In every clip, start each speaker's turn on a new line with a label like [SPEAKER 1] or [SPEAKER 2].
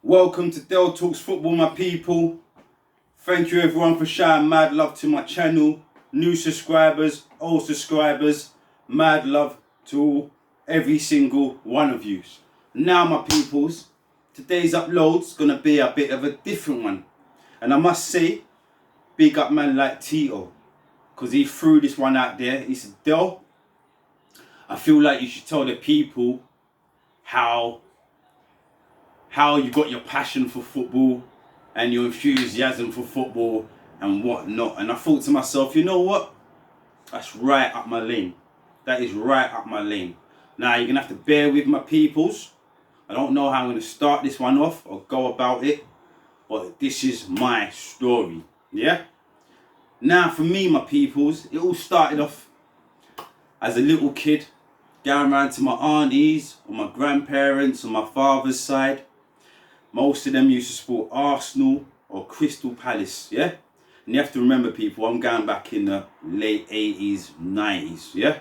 [SPEAKER 1] Welcome to Dell Talks Football, my people. Thank you everyone for showing mad love to my channel. New subscribers, old subscribers, mad love to every single one of you. Now, my peoples, today's upload's gonna be a bit of a different one. And I must say, big up man like Tito, because he threw this one out there. He said, Dell, I feel like you should tell the people how you got your passion for football and your enthusiasm for football and whatnot. And I thought to myself, you know what? That's right up my lane. That is right up my lane. Now you're gonna have to bear with my peoples. I don't know how I'm gonna start this one off or go about it, but this is my story. Yeah? Now for me, my peoples, it all started off as a little kid, going around to my aunties or my grandparents on my father's side. Most of them used to support Arsenal or Crystal Palace, yeah? And you have to remember, people, I'm going back in the late 80s, 90s, yeah?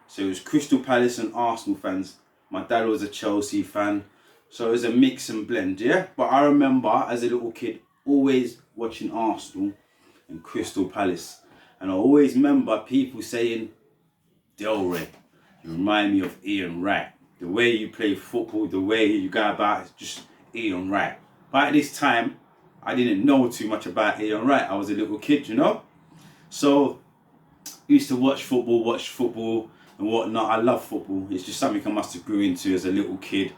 [SPEAKER 1] So it was Crystal Palace and Arsenal fans. My dad was a Chelsea fan. So it was a mix and blend, yeah? But I remember, as a little kid, always watching Arsenal and Crystal Palace. And I always remember people saying, Delray, you remind me of Ian Wright. The way you play football, the way you go about it, just Ian Wright. But at this time, I didn't know too much about Ian Wright. I was a little kid, you know. So, used to watch football and whatnot. I love football. It's just something I must have grew into as a little kid.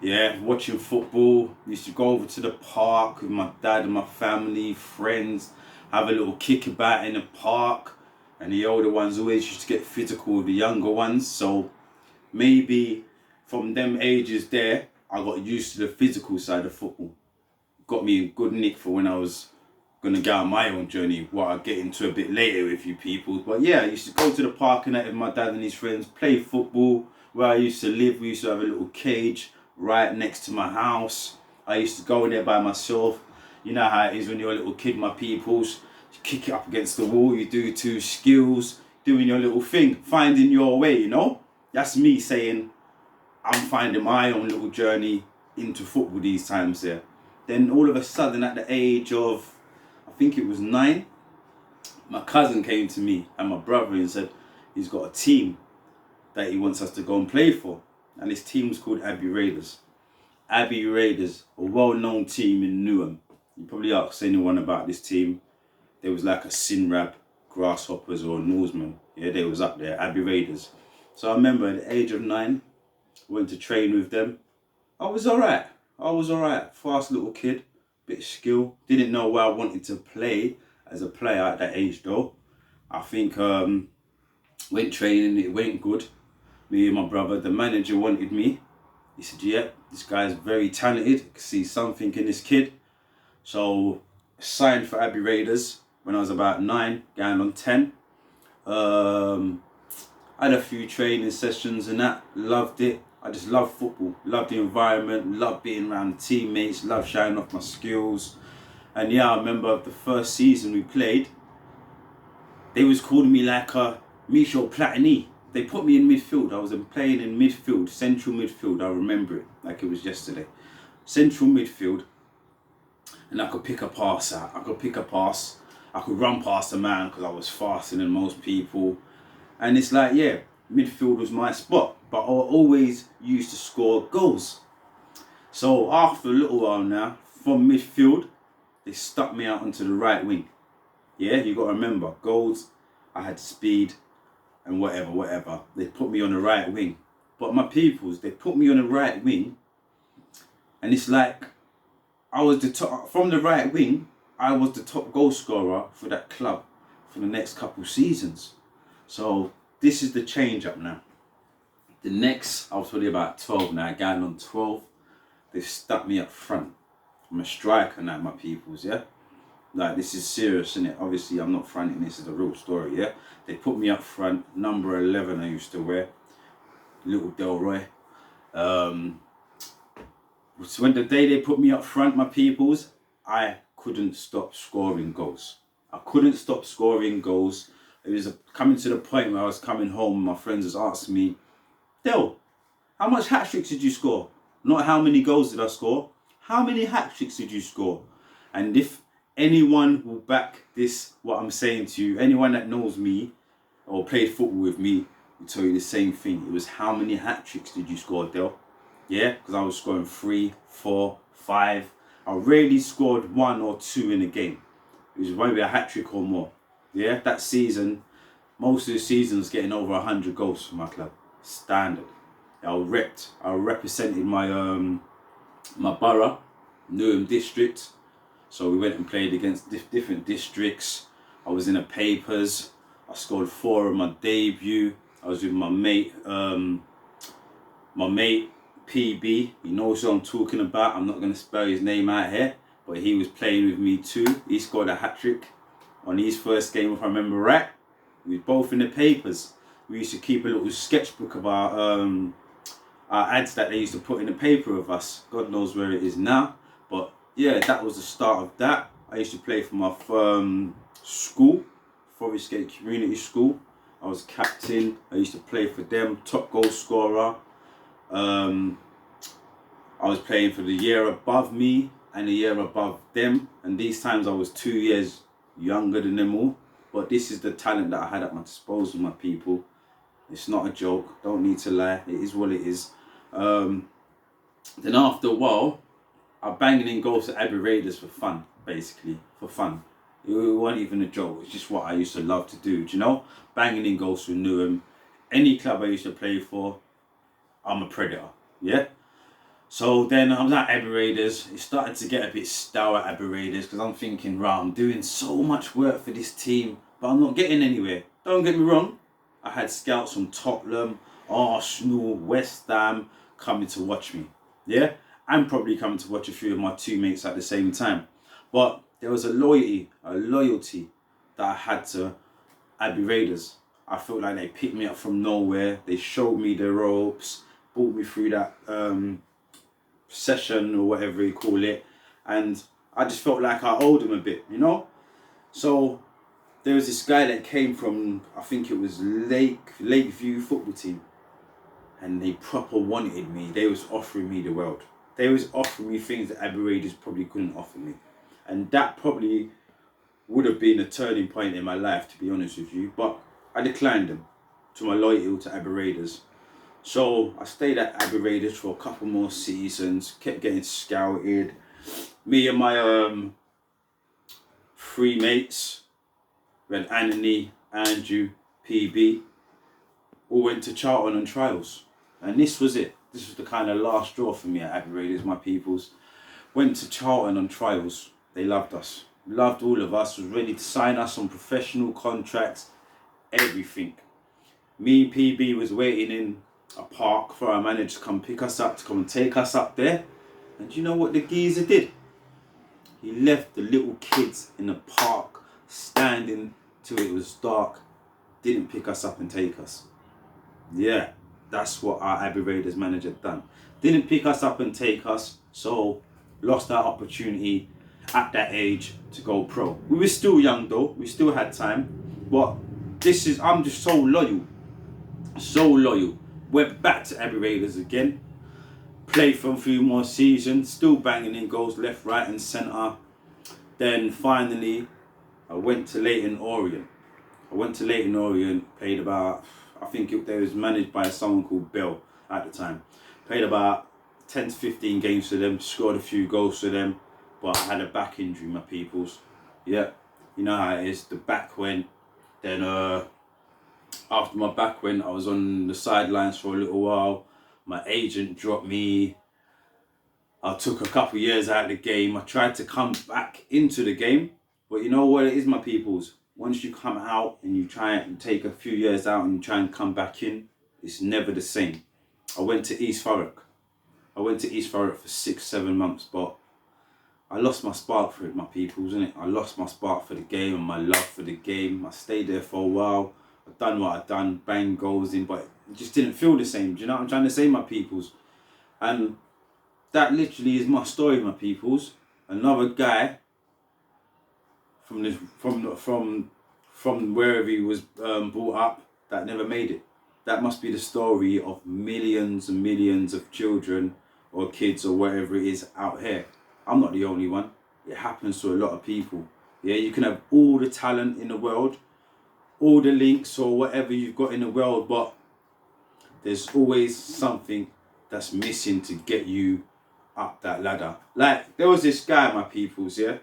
[SPEAKER 1] Yeah, watching football. Used to go over to the park with my dad and my family, friends, have a little kick about in the park. And the older ones always used to get physical with the younger ones. So, maybe from them ages there, I got used to the physical side of football. Got me a good nick for when I was going to go on my own journey, what I'll get into a bit later with you people. But yeah, I used to go to the park and that with my dad and his friends, play football. Where I used to live, we used to have a little cage right next to my house. I used to go in there by myself. You know how it is when you're a little kid, my peoples. You kick it up against the wall, you do two skills, doing your little thing, finding your way, you know? That's me saying, I'm finding my own little journey into football these times there. Then all of a sudden at the age of, I think it was 9, my cousin came to me and my brother and said he's got a team that he wants us to go and play for. And this team's called Abbey Raiders. Abbey Raiders, a well-known team in Newham. You probably ask anyone about this team. There was like a Sinrab, Grasshoppers or Norseman. Yeah, they was up there, Abbey Raiders. So I remember at the age of 9, went to train with them. I was alright. Fast little kid, bit of skill. Didn't know where I wanted to play as a player at that age though. I think went training, it went good. Me and my brother, the manager wanted me. He said, yeah, this guy's very talented. I can see something in this kid. So signed for Abbey Raiders when I was about 9, going on 10. I had a few training sessions and that, loved it. I just love football, love the environment, love being around teammates, love showing off my skills. And yeah, I remember the first season we played, they was calling me like a Michel Platini. They put me in midfield. I was playing in midfield, central midfield. I remember it like it was yesterday. Central midfield. And I could pick a pass out. I could run past a man because I was faster than most people. And it's like, yeah, midfield was my spot. But I always used to score goals. So after a little while now, from midfield, they stuck me out onto the right wing. Yeah, you got to remember, goals, I had speed and whatever. They put me on the right wing. But my peoples, they put me on the right wing. And it's like, I was the top, from the right wing, I was the top goal scorer for that club for the next couple seasons. So this is the change up now. The next, I was probably about 12 now, going on 12, they've stuck me up front. I'm a striker now, my peoples, yeah? Like, this is serious, isn't it? Obviously, I'm not fronting, this is a real story, yeah? They put me up front, number 11 I used to wear, little Delroy. So when the day they put me up front, my peoples, I couldn't stop scoring goals. It was coming to the point where I was coming home and my friends was asking me, Del, how much hat-tricks did you score? Not how many goals did I score, How many hat tricks did you score? And if anyone will back this, what I'm saying to you, anyone that knows me or played football with me will tell you the same thing. It was how many hat tricks did you score, Del? Yeah, because I was scoring 3, 4, 5. I rarely scored 1 or 2 in a game. It was maybe a hat trick or more. Yeah, that season, most of the seasons getting over 100 goals for my club. Standard. I represented my my borough, Newham district. So we went and played against different districts. I was in the papers. I scored 4 on my debut. I was with my mate PB. He knows what I'm talking about. I'm not going to spell his name out here, but he was playing with me too. He scored a hat trick on his first game, if I remember right. We were both in the papers. We used to keep a little sketchbook of our ads that they used to put in the paper of us. God knows where it is now. But yeah, that was the start of that. I used to play for my school, Forest Gate Community School. I was captain. I used to play for them, top goal scorer. I was playing for the year above me and the year above them. And these times I was 2 years younger than them all. But this is the talent that I had at my disposal, my people. It's not a joke. Don't need to lie. It is what it is. Then after a while, I banging in goals at Abbey Raiders for fun, basically. For fun. It wasn't even a joke. It's just what I used to love to do. Do you know? Banging in goals for Newham. Any club I used to play for, I'm a predator. Yeah? So then I was at Abbey Raiders. It started to get a bit stale at Abbey Raiders because I'm thinking, right, I'm doing so much work for this team, but I'm not getting anywhere. Don't get me wrong. I had scouts from Tottenham, Arsenal, West Ham coming to watch me. Yeah? And probably coming to watch a few of my teammates at the same time. But there was a loyalty that I had to Abbey Raiders. I felt like they picked me up from nowhere. They showed me the ropes, brought me through that session or whatever you call it, and I just felt like I owed them a bit, you know. So there was this guy that came from, I think it was Lakeview football team, and they proper wanted me. They was offering me the world. They was offering me things that Abbey Raiders probably couldn't offer me, and that probably would have been a turning point in my life, to be honest with you. But I declined them to my loyalty to Abbey Raiders. So I stayed at Abbey Raiders for a couple more seasons, kept getting scouted. Me and my 3 mates, we had Anthony, Andrew, PB, all went to Charlton on trials. And this was it. This was the kind of last straw for me at Abbey Raiders, my peoples. Went to Charlton on trials. They loved us. Loved all of us, was ready to sign us on professional contracts, everything. Me and PB was waiting in a park for our manager to come pick us up, to come and take us up there. And you know what the geezer did? He left the little kids in the park standing till it was dark, didn't pick us up and take us. Yeah, that's what our Abbey Raiders manager done. Didn't pick us up and take us, so lost our opportunity at that age to go pro. We were still young though, we still had time, but I'm just so loyal. So loyal. Went back to Abbey Raiders again. Played for a few more seasons. Still banging in goals left, right and centre. Then finally, I went to Leyton Orient. Played about, I think they was managed by someone called Bell at the time. Played about 10 to 15 games for them. Scored a few goals for them. But I had a back injury, my peoples. Yeah, you know how it is. The back went. Then after my back went, I was on the sidelines for a little while. My agent dropped me. I took a couple of years out of the game. I tried to come back into the game. But you know what it is, my peoples? Once you come out and you try and take a few years out and you try and come back in, it's never the same. I went to East Thurrock. for 6-7 months, but I lost my spark for it, my peoples, innit? I lost my spark for the game and my love for the game. I stayed there for a while. I've done what I've done, bang goals in, but it just didn't feel the same. Do you know what I'm trying to say, my peoples? And that literally is my story, my peoples. Another guy from wherever he was brought up that never made it. That must be the story of millions and millions of children or kids or whatever it is out here. I'm not the only one. It happens to a lot of people. Yeah, you can have all the talent in the world, all the links or whatever you've got in the world, but there's always something that's missing to get you up that ladder. Like, there was this guy, my peoples, yeah?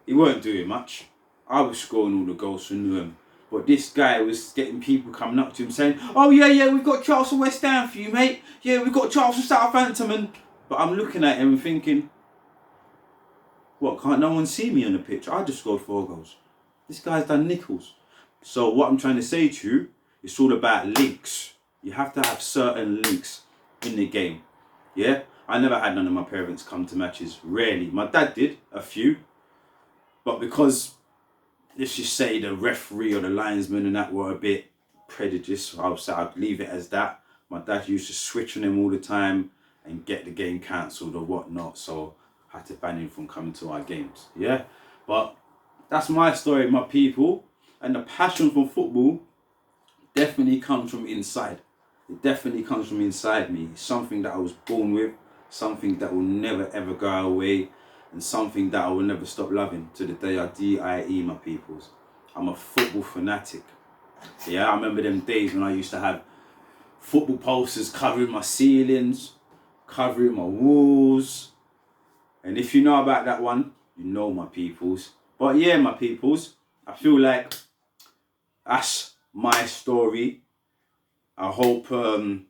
[SPEAKER 1] He weren't doing much. I was scoring all the goals for Newham. But this guy was getting people coming up to him saying, oh yeah, we've got Charles from West Ham for you, mate. Yeah, we've got Charles from Southampton. But I'm looking at him and thinking, what, can't no one see me on the pitch? I just scored 4 goals. This guy's done nickels. So what I'm trying to say to you, it's all about links. You have to have certain links in the game. Yeah? I never had none of my parents come to matches. Rarely. My dad did, a few. But because, let's just say, the referee or the linesman and that were a bit prejudiced, I'd leave it as that. My dad used to switch on him all the time and get the game cancelled or whatnot. So I had to ban him from coming to our games. Yeah? But that's my story, my people. And the passion for football definitely comes from inside. It definitely comes from inside me. It's something that I was born with, something that will never ever go away, and something that I will never stop loving to the day I die, my peoples. I'm a football fanatic. Yeah, I remember them days when I used to have football posters covering my ceilings, covering my walls. And if you know about that one, you know, my peoples. But yeah, my peoples, I feel like that's my story. I hope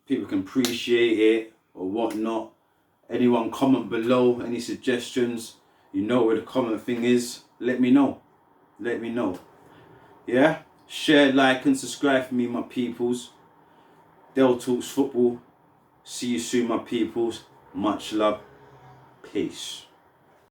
[SPEAKER 1] people can appreciate it or whatnot. Anyone comment below, any suggestions? You know where the comment thing is. Let me know. Let me know. Yeah? Share, like and subscribe for me, my peoples. Del Talks Football. See you soon, my peoples. Much love. Peace.